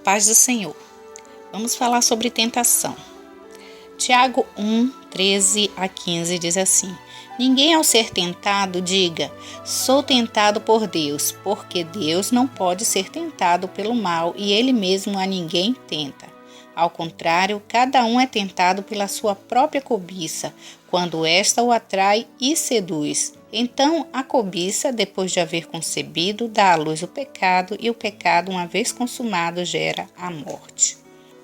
paz do Senhor. Vamos falar sobre tentação. Tiago 1, 13 a 15 diz assim: Ninguém ao ser tentado diga, sou tentado por Deus, porque Deus não pode ser tentado pelo mal e Ele mesmo a ninguém tenta. Ao contrário, cada um é tentado pela sua própria cobiça, quando esta o atrai e seduz. Então, a cobiça, depois de haver concebido, dá à luz o pecado, e o pecado, uma vez consumado, gera a morte.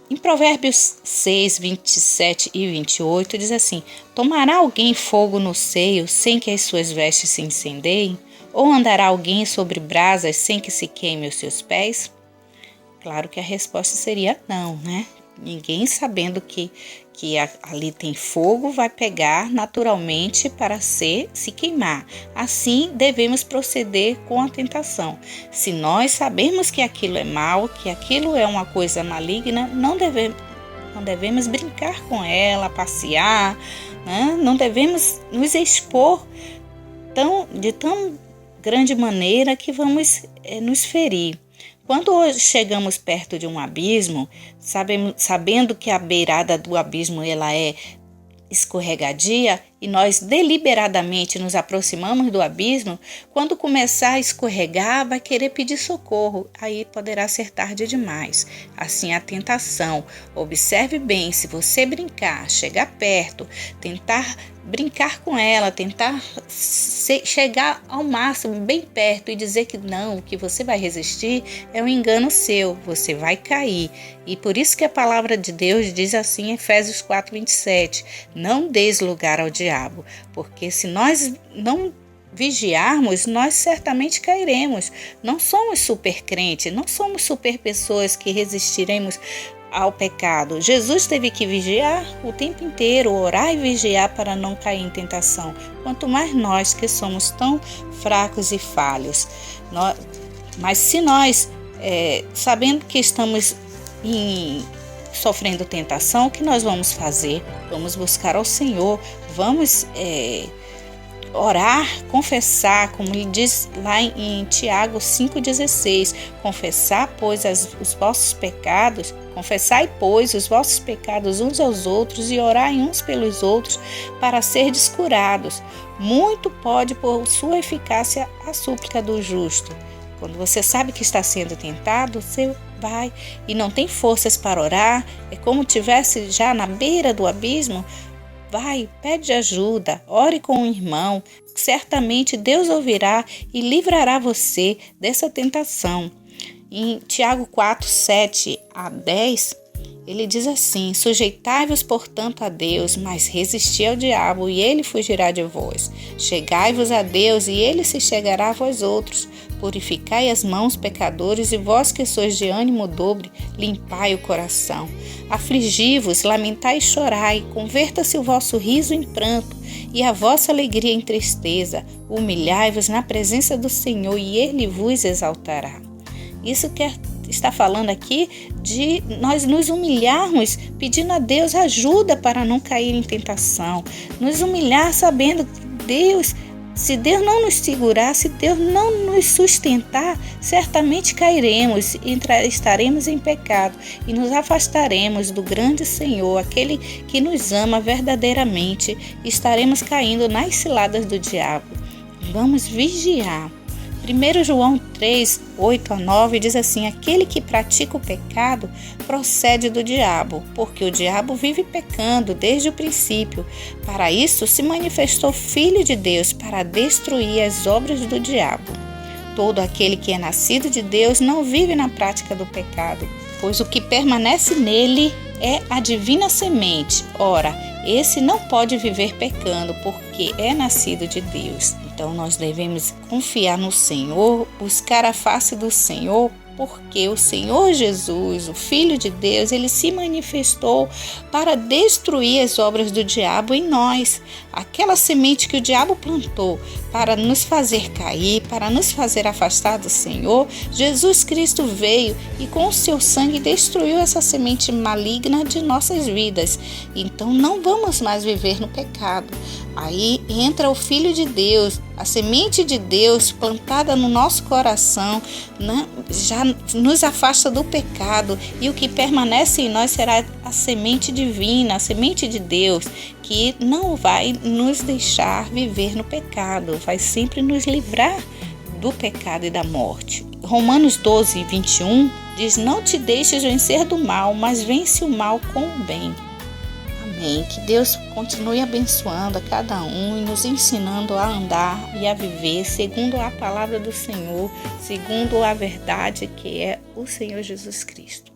Em Provérbios 6, 27 e 28, diz assim: Tomará alguém fogo no seio, sem que as suas vestes se incendeiem? Ou andará alguém sobre brasas, sem que se queime os seus pés? Claro que a resposta seria não, né? Ninguém sabendo que ali tem fogo vai pegar naturalmente para se queimar. Assim devemos proceder com a tentação. Se nós sabemos que aquilo é mal, que aquilo é uma coisa maligna, não devemos brincar com ela, passear, né? Não devemos nos expor de tão grande maneira que vamos nos ferir. Quando chegamos perto de um abismo, sabendo que a beirada do abismo ela é escorregadia e nós deliberadamente nos aproximamos do abismo, quando começar a escorregar, vai querer pedir socorro, aí poderá ser tarde demais. Assim a tentação, observe bem, se você brincar, chegar perto, tentar brincar com ela, tentar chegar ao máximo, bem perto e dizer que não, que você vai resistir, é um engano seu, você vai cair. E por isso que a palavra de Deus diz assim em Efésios 4, 27, não deis lugar ao diabo, porque se nós não vigiarmos, nós certamente cairemos. Não somos super crentes, não somos super pessoas que resistiremos ao pecado. Jesus teve que vigiar o tempo inteiro, orar e vigiar para não cair em tentação. Quanto mais nós que somos tão fracos e falhos. Mas se nós, sabendo que estamos sofrendo tentação, o que nós vamos fazer? Vamos buscar ao Senhor, vamos orar, confessar, como ele diz lá em Tiago 5,16, confessai, pois, os vossos pecados uns aos outros e orai uns pelos outros para serdes curados. Muito pode por sua eficácia a súplica do justo. Quando você sabe que está sendo tentado, você vai e não tem forças para orar, é como estivesse já na beira do abismo. Vai, pede ajuda, ore com um irmão, certamente Deus ouvirá e livrará você dessa tentação. Em Tiago 4, 7 a 10, ele diz assim: Sujeitai-vos, portanto, a Deus, mas resisti ao diabo, e ele fugirá de vós. Chegai-vos a Deus, e ele se chegará a vós outros. Purificai as mãos, pecadores, e vós que sois de ânimo dobre, limpai o coração. Afligi-vos, lamentai e chorai, converta-se o vosso riso em pranto, e a vossa alegria em tristeza. Humilhai-vos na presença do Senhor, e ele vos exaltará. Isso está falando aqui de nós nos humilharmos, pedindo a Deus ajuda para não cair em tentação. Nos humilhar sabendo que Deus, se Deus não nos segurar, se Deus não nos sustentar, certamente cairemos e estaremos em pecado e nos afastaremos do grande Senhor, aquele que nos ama verdadeiramente, e estaremos caindo nas ciladas do diabo. Vamos vigiar. 1 João 3, 8 a 9 diz assim: Aquele que pratica o pecado procede do diabo, porque o diabo vive pecando desde o princípio. Para isso se manifestou Filho de Deus, para destruir as obras do diabo. Todo aquele que é nascido de Deus não vive na prática do pecado, pois o que permanece nele é a divina semente. Ora, esse não pode viver pecando, porque é nascido de Deus. Então nós devemos confiar no Senhor, buscar a face do Senhor, porque o Senhor Jesus, o Filho de Deus, ele se manifestou para destruir as obras do diabo em nós. aquela semente que o diabo plantou para nos fazer cair, para nos fazer afastar do Senhor, Jesus Cristo veio e com o seu sangue destruiu essa semente maligna de nossas vidas. Então não vamos mais viver no pecado. Aí entra o Filho de Deus, a semente de Deus plantada no nosso coração, né? Já nos afasta do pecado, e o que permanece em nós será a semente divina, a semente de Deus, que não vai nos deixar viver no pecado, vai sempre nos livrar do pecado e da morte. Romanos 12, 21 diz: não te deixes vencer do mal, mas vence o mal com o bem. Amém. Que Deus continue abençoando a cada um e nos ensinando a andar e a viver segundo a palavra do Senhor, segundo a verdade que é o Senhor Jesus Cristo.